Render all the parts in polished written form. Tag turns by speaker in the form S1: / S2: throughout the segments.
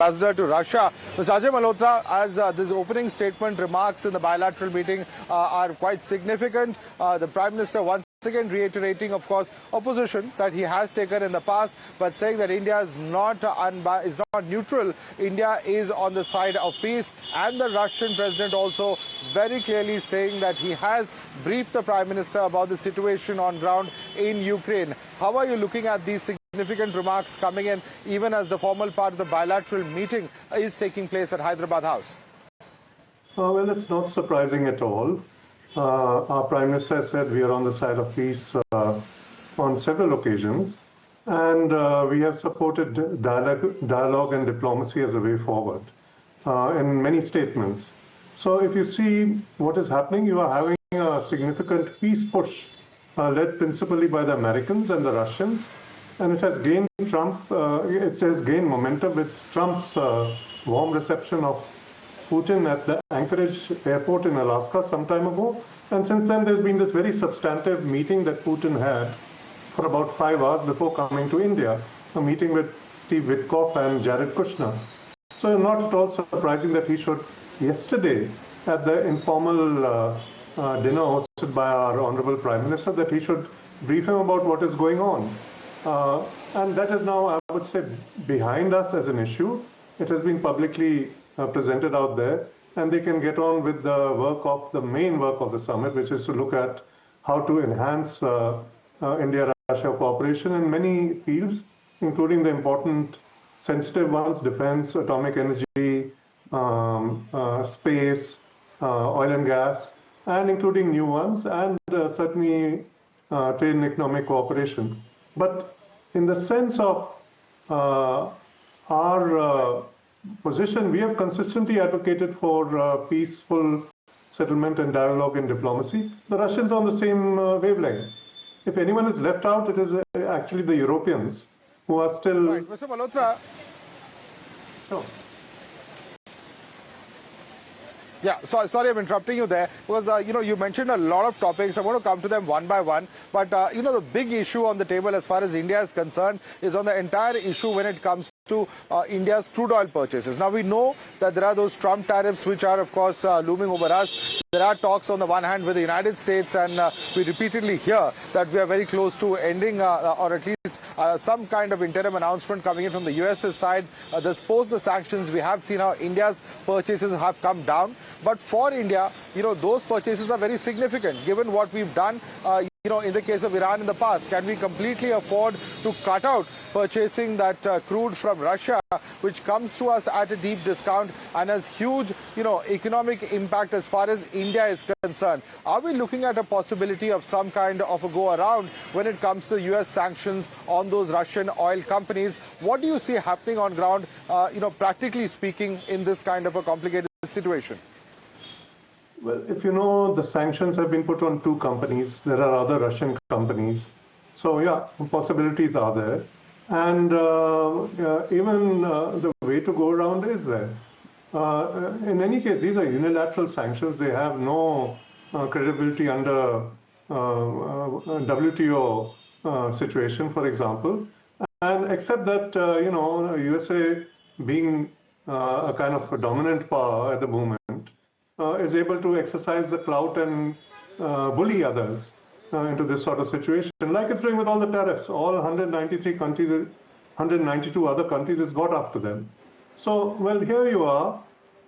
S1: ambassador to Russia. Mr. Ajay Malhotra, as this opening statement remarks in the bilateral meeting are quite significant. The Prime Minister once again reiterating, of course, opposition that he has taken in the past, but saying that India is not neutral. India is on the side of peace, and the Russian president also very clearly saying that he has briefed the Prime Minister about the situation on ground in Ukraine. How are you looking at these significant remarks coming in, even as the formal part of the bilateral meeting is taking place at Hyderabad House?
S2: Well, it's not surprising at all. Our Prime Minister said we are on the side of peace on several occasions, and we have supported dialogue and diplomacy as a way forward in many statements. So if you see what is happening, you are having a significant peace push led principally by the Americans and the Russians, and it has gained momentum with Trump's warm reception of Putin at the Anchorage airport in Alaska some time ago. And since then, there's been this very substantive meeting that Putin had for about 5 hours before coming to India, a meeting with Steve Witkoff and Jared Kushner. So not at all surprising that he should, yesterday, at the informal dinner hosted by our Honorable Prime Minister, that he should brief him about what is going on. And that is now, I would say, behind us as an issue. It has been publicly presented out there, and they can get on with the main work of the summit, which is to look at how to enhance India-Russia cooperation in many fields, including the important sensitive ones: defense, atomic energy, space, oil and gas, and including new ones, and certainly trade and economic cooperation. But in the sense of our position, we have consistently advocated for peaceful settlement and dialogue and diplomacy. The Russians are on the same wavelength. If anyone is left out, it is actually the Europeans who are still...
S1: Right. Mr. Malhotra.
S2: Sure.
S1: Yeah, sorry I'm interrupting you there, because, you mentioned a lot of topics. I'm going to come to them one by one. But, the big issue on the table as far as India is concerned is on the entire issue when it comes to India's crude oil purchases. Now, we know that there are those Trump tariffs which are, of course, looming over us. There are talks on the one hand with the United States, and we repeatedly hear that we are very close to ending or at least some kind of interim announcement coming in from the US's side. Post the sanctions, we have seen how India's purchases have come down. But for India, those purchases are very significant given what we've done. In the case of Iran in the past, can we completely afford to cut out purchasing that crude from Russia, which comes to us at a deep discount and has huge, economic impact as far as India is concerned? Are we looking at a possibility of some kind of a go-around when it comes to US sanctions on those Russian oil companies? What do you see happening on ground, practically speaking, in this kind of a complicated situation?
S2: Well, if you know, the sanctions have been put on 2 companies. There are other Russian companies. So, yeah, possibilities are there. And even the way to go around is there. In any case, these are unilateral sanctions. They have no credibility under WTO situation, for example. And except that, USA being a kind of a dominant power at the moment, is able to exercise the clout and bully others into this sort of situation, like it's doing with all the tariffs. All 193 countries, 192 other countries has got after them. So, well, here you are.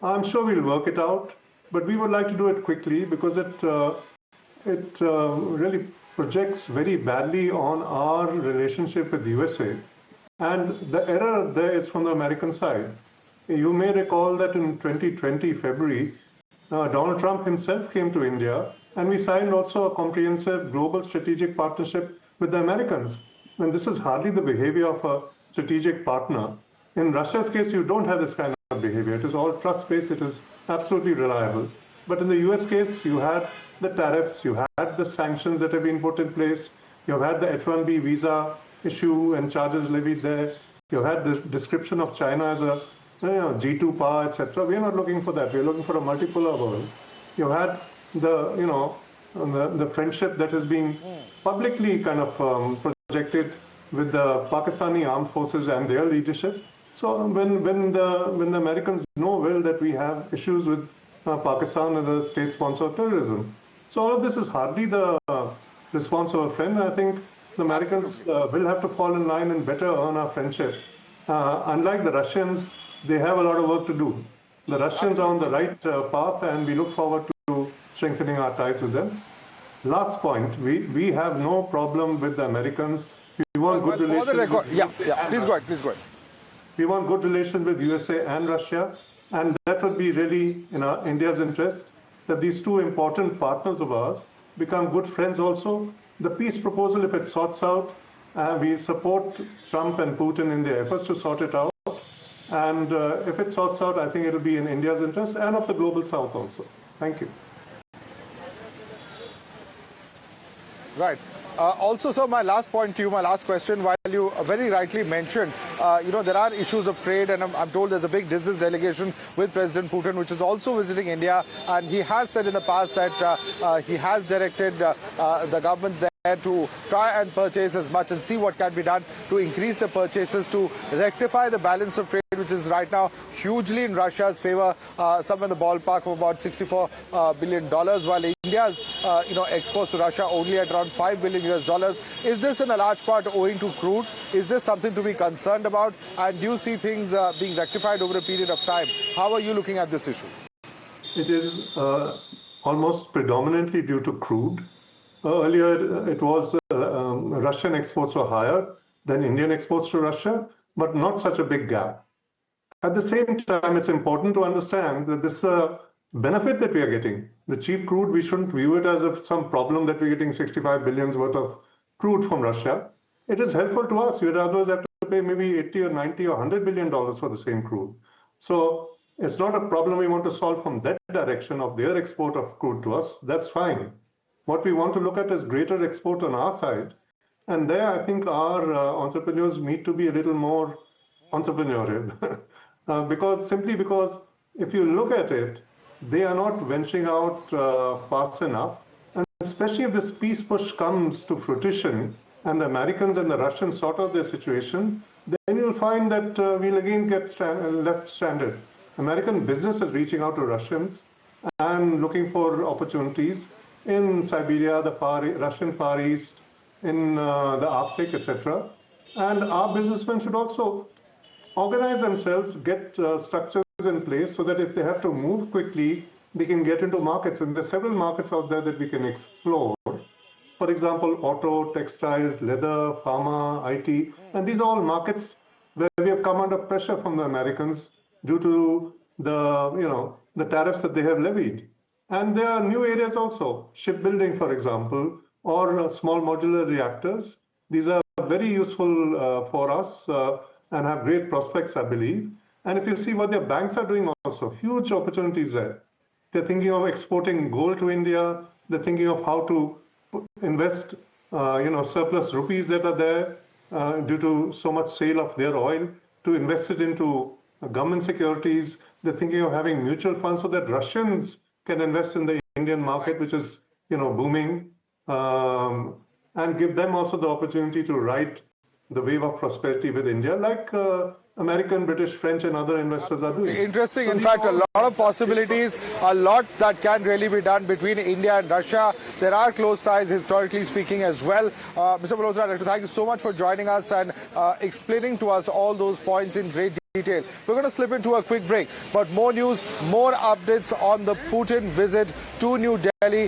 S2: I'm sure we'll work it out, but we would like to do it quickly because it really projects very badly on our relationship with the USA. And the error there is from the American side. You may recall that in 2020, February, Donald Trump himself came to India, and we signed also a comprehensive global strategic partnership with the Americans. And this is hardly the behavior of a strategic partner. In Russia's case, you don't have this kind of behavior. It is all trust-based. It is absolutely reliable. But in the US case, you had the tariffs, you had the sanctions that have been put in place, you have had the H-1B visa issue and charges levied there, you had this description of China as a G2 power, etc. We are not looking for that. We are looking for a multipolar world. You had the friendship that is being publicly kind of projected with the Pakistani armed forces and their leadership. So when the Americans know well that we have issues with Pakistan as a state sponsor of terrorism, so all of this is hardly the response of a friend. I think the Americans will have to fall in line and better earn our friendship. Unlike the Russians, they have a lot of work to do. The Russians are on the right path, and we look forward to strengthening our ties with them. Last point, we have no problem with the Americans. We want good relations.
S1: For the record, please go ahead.
S2: We want good relations with USA and Russia, and that would be really in India's interest that these two important partners of ours become good friends also. The peace proposal, if it sorts out, we support Trump and Putin in their efforts to sort it out. And if it sorts out, I think it will be in India's interest and of the global south also. Thank you.
S1: Right. Also, sir, my last point to you, my last question, while you very rightly mentioned, there are issues of trade, and I'm told there's a big business delegation with President Putin, which is also visiting India, and he has said in the past that he has directed the government there to try and purchase as much and see what can be done to increase the purchases to rectify the balance of trade, which is right now hugely in Russia's favor, somewhere in the ballpark of about $64 billion, while India's exports to Russia only at around $5 billion US. Is this in a large part owing to crude? Is this something to be concerned about? And do you see things being rectified over a period of time? How are you looking at this issue?
S2: It is almost predominantly due to crude. Earlier, it was Russian exports were higher than Indian exports to Russia, but not such a big gap. At the same time, it's important to understand that this benefit that we are getting, the cheap crude, we shouldn't view it as if some problem that we're getting 65 billion worth of crude from Russia. It is helpful to us. You'd otherwise have to pay maybe 80 or 90 or $100 billion for the same crude. So it's not a problem we want to solve from that direction of their export of crude to us. That's fine. What we want to look at is greater export on our side. And there, I think our entrepreneurs need to be a little more entrepreneurial. Simply because if you look at it, they are not venturing out fast enough. And especially if this peace push comes to fruition and the Americans and the Russians sort out their situation, then you'll find that we'll again get left stranded. American business is reaching out to Russians and looking for opportunities in Siberia, the Russian Far East, in the Arctic, etc. And our businessmen should also organize themselves, get structures in place so that if they have to move quickly, they can get into markets. And there are several markets out there that we can explore. For example, auto, textiles, leather, pharma, IT. And these are all markets where we have come under pressure from the Americans due to the tariffs that they have levied. And there are new areas also, shipbuilding, for example, or small modular reactors. These are very useful for us and have great prospects, I believe. And if you see what their banks are doing also, huge opportunities there. They're thinking of exporting gold to India. They're thinking of how to invest, surplus rupees that are there due to so much sale of their oil, to invest it into government securities. They're thinking of having mutual funds so that Russians can invest in the Indian market, which is, booming, and give them also the opportunity to ride the wave of prosperity with India, like American, British, French, and other investors are doing.
S1: Interesting. In fact, a lot of possibilities, a lot that can really be done between India and Russia. There are close ties, historically speaking, as well. Mr. Malhotra, I'd like to thank you so much for joining us and explaining to us all those points in great detail. We're going to slip into a quick break, but more news, more updates on the Putin visit to New Delhi.